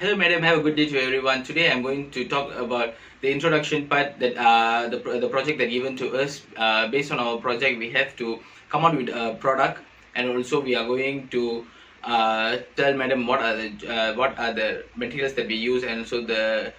Hello, madam. Have a good day to everyone. Today, I'm going to talk about the introduction part that the project that given to us. Based on our project, we have to come out with a product, and also we are going to tell madam what are the materials that we use, and also the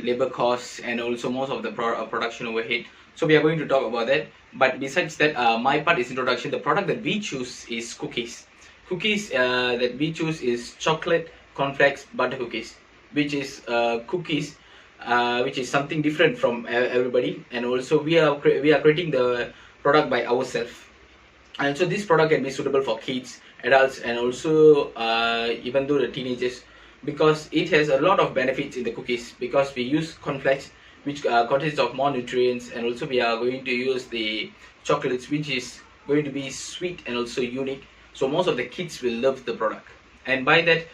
labor costs, and also most of the production overhead. So we are going to talk about that. But besides that, my part is introduction. The product that we choose is cookies. Cookies that we choose is chocolate cornflakes butter cookies, which is cookies, which is something different from everybody. And also we are creating the product by ourselves. And so this product can be suitable for kids, adults, and also even though the teenagers, because it has a lot of benefits in the cookies, because we use cornflakes, which consists of more nutrients, and also we are going to use the chocolates, which is going to be sweet and also unique. So most of the kids will love the product, and by that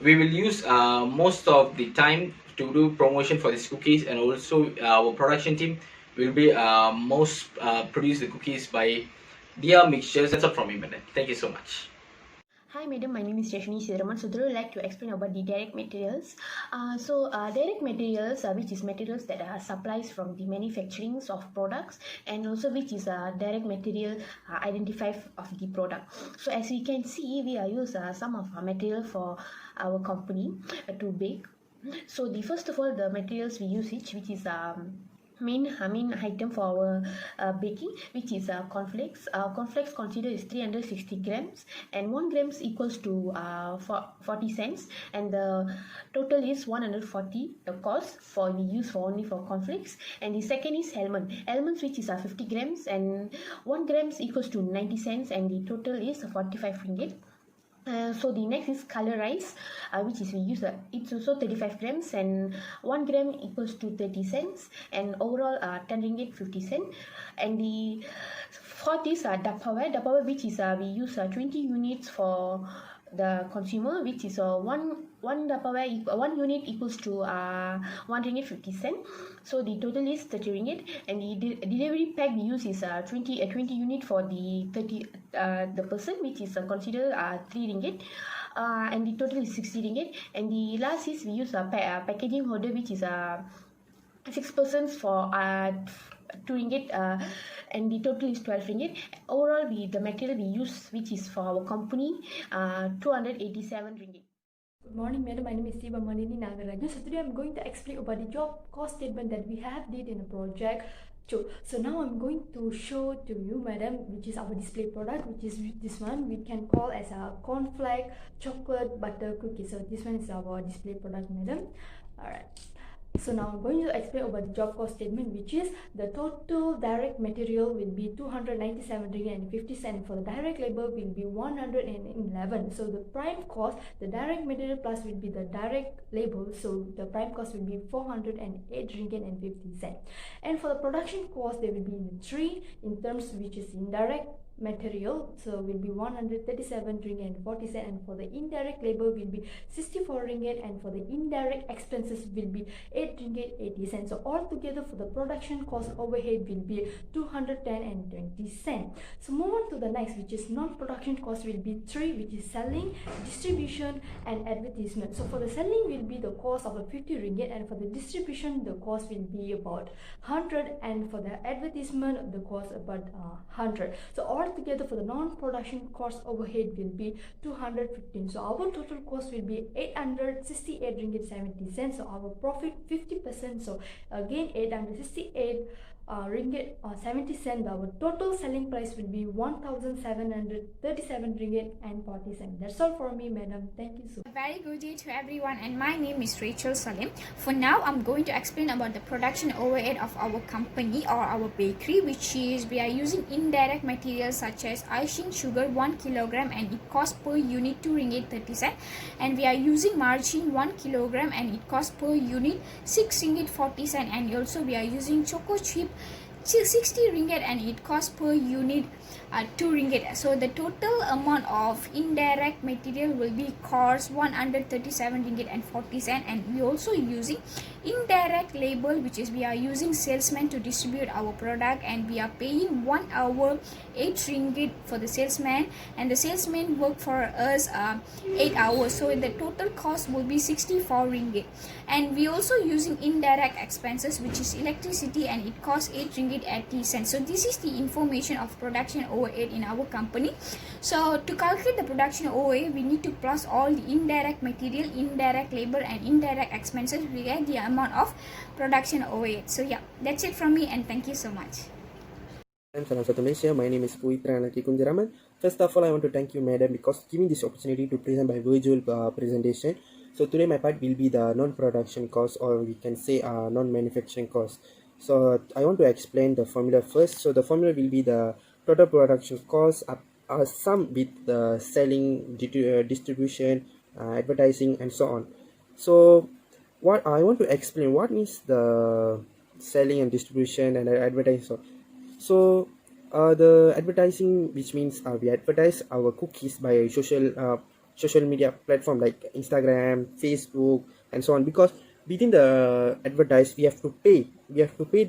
we will use most of the time to do promotion for these cookies. And also our production team will be most produce the cookies by their mixtures. That's all from me, madam. Thank you so much. Hi madam, my name is Rashmi Sidraman. So today I would like to explain about the direct materials. Direct materials, which is materials that are supplies from the manufacturing of products, and also which is a direct material identified of the product. So as we can see, we are use some of our material for our company to bake. So the first of all, the materials we use which is main item for our baking, which is cornflakes. Cornflakes considered is 360 grams, and 1 grams equals to 40 cents, and the total is 140. The cost for we use for only for cornflakes. And the second is almonds, which is 50 grams, and 1 grams equals to 90 cents, and the total is 45 ringgit. So the next is color rice, which is we use it's also 35 grams, and 1 gram equals to 30 cents, and overall 10 ringgit 50 cent. And the fourth is Dapaware, which is we use 20 units for the consumer, which is one Dapaware 1 unit equals to 1 ringgit 50 cent. So the total is 30 ringgit, and the delivery pack we use is 20 unit for the 30 the person, which is considered 3 ringgit, and the total is 60 ringgit. And the last is we use a packaging holder, which is 6 persons for 2 ringgit, and the total is 12 ringgit. Overall, the material we use, which is for our company, 287 ringgit. Good morning, madam. My name is Siva Manini Nagaraju. So today I'm going to explain about the job cost statement that we have did in a project. So now I'm going to show to you, madam, which is our display product, which is this one we can call as a cornflake chocolate butter cookie. So this one is our display product, madam. Alright. So now I'm going to explain about the job cost statement, which is the total direct material will be 297 ringgit and 50 cents. For the direct labor will be 111. So the prime cost, the direct material plus will be the direct labor. So the prime cost will be 408 ringgit and 50 cents. And for the production cost, there will be in 3 in terms which is indirect material, so will be 137 ringgit and 40 cents, and for the indirect labor will be 64 ringgit, and for the indirect expenses will be 8 ringgit 80 cents. So altogether for the production cost overhead will be 210 and 20 cents. So move on to the next, which is non-production cost will be 3, which is selling, distribution and advertisement. So for the selling will be the cost of 50 ringgit, and for the distribution the cost will be about 100, and for the advertisement the cost about 100. So altogether for the non-production cost overhead will be 215. So our total cost will be 868 ringgit 70 cents. So our profit 50%. So again 868 ringgit 70 cents. Our total selling price will be 1,737 ringgit and 40 cents. That's all for me, madam. Thank you so much. A very good day to everyone, and my name is Rachel Salim. For now, I'm going to explain about the production overhead of our company or our bakery, which is we are using indirect materials such as icing sugar 1 kilogram, and it costs per unit 2 ringgit 30 cents, and we are using margarine 1 kilogram, and it costs per unit 6 ringgit 40 cents, and also we are using choco chip 60 ringgit and it costs per unit 2 ringgit. So the total amount of indirect material will be cost 137 ringgit and 40 cent, and we also using indirect label, which is we are using salesman to distribute our product, and we are paying 1 hour 8 ringgit for the salesman, and the salesman work for us 8 hours, so the total cost will be 64 ringgit. And we also using indirect expenses, which is electricity, and it costs 8 ringgit 80 cents. So this is the information of production overhead in our company. So to calculate the production overhead, we need to plus all the indirect material, indirect labor, and indirect expenses. We get the amount of production overhead. So yeah, that's it from me, and thank you so much. Salam satu Malaysia. My name is Puitra Anaki Kunjaraman. First of all, I want to thank you, madam, because giving this opportunity to present my virtual presentation. So today my part will be the non-production cost, or we can say non-manufacturing cost. So I want to explain the formula first. So the formula will be the total production cost sum with the selling, distribution, advertising, and so on. So what I want to explain, what is the selling and distribution and advertising. So the advertising, which means we advertise our cookies by social media platform like Instagram, Facebook, and so on. Because within the advertise, we have to pay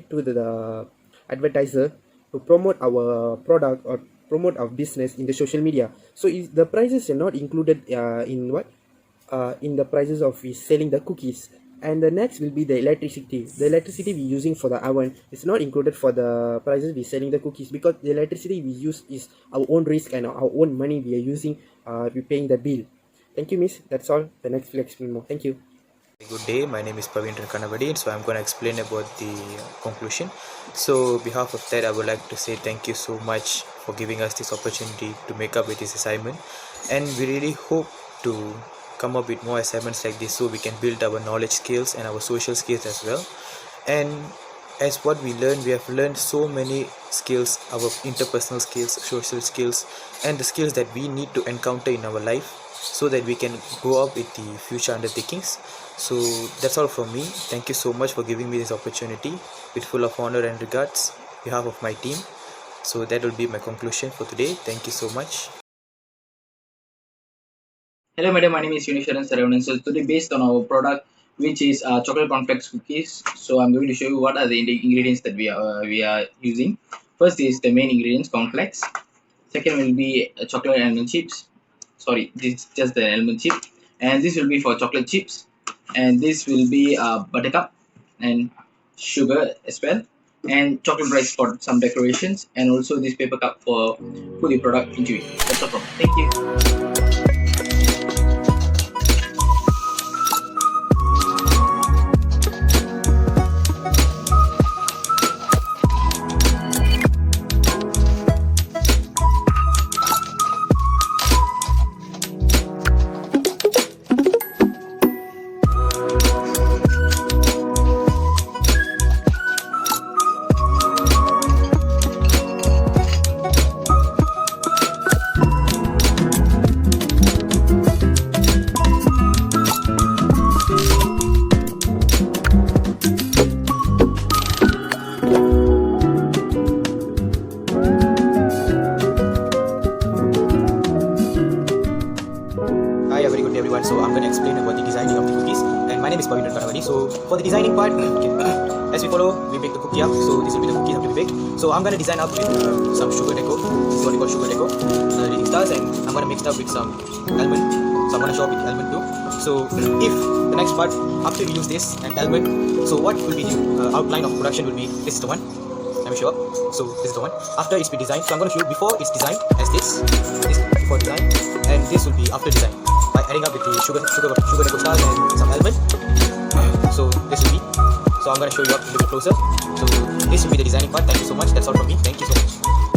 to the advertiser to promote our product or promote our business in the social media. So the prices are not included in the prices of selling the cookies. And the next will be the electricity. The electricity we using for the oven is not included for the prices we selling the cookies, because the electricity we use is our own risk and our own money we are using. We paying the bill. Thank you, miss. That's all. The next will explain more. Thank you. Good day, my name is Praveen Kanavadi, so I'm going to explain about the conclusion. So on behalf of that, I would like to say thank you so much for giving us this opportunity to make up with this assignment, and we really hope to come up with more assignments like this so we can build our knowledge skills and our social skills as well. And as what we learned, we have learned so many skills, our interpersonal skills, social skills, and the skills that we need to encounter in our life so that we can grow up with the future undertakings. So that's all from me. Thank you so much for giving me this opportunity with full of honor and regards on behalf of my team. So that will be my conclusion for today. Thank you so much. Hello, madam. My name is Unisharan Saravanan. So today, based on our product, which is chocolate cornflakes cookies, so I'm going to show you what are the ingredients that we are using. First is the main ingredients, cornflakes. Second will be chocolate almond chips. Sorry, this is just the almond chip. And this will be for chocolate chips. And this will be buttercup and sugar as well. And chocolate rice for some decorations. And also this paper cup for put the product into it. That's all from me. Thank you. So I'm going to explain about the designing of the cookies, and my name is Praveen Kanavadi. So for the designing part, as we follow, we bake the cookie up. So this will be the cookies after we bake. So I'm going to design up with some sugar deco. This is what we call sugar deco. Reading stars, and I'm going to mix it up with some almond. So I'm going to show up with the almond too. So if the next part, after we use this and almond, so what will be the outline of production will be, this is the one. Let me show up. So this is the one. After it's been designed, so I'm going to show you before it's designed as this before design, and this will be after design by adding up with the sugar deco stars and some almond. So this will be. So I'm going to show you up a little bit closer. So this will be the designing part. Thank you so much. That's all from me. Thank you so much.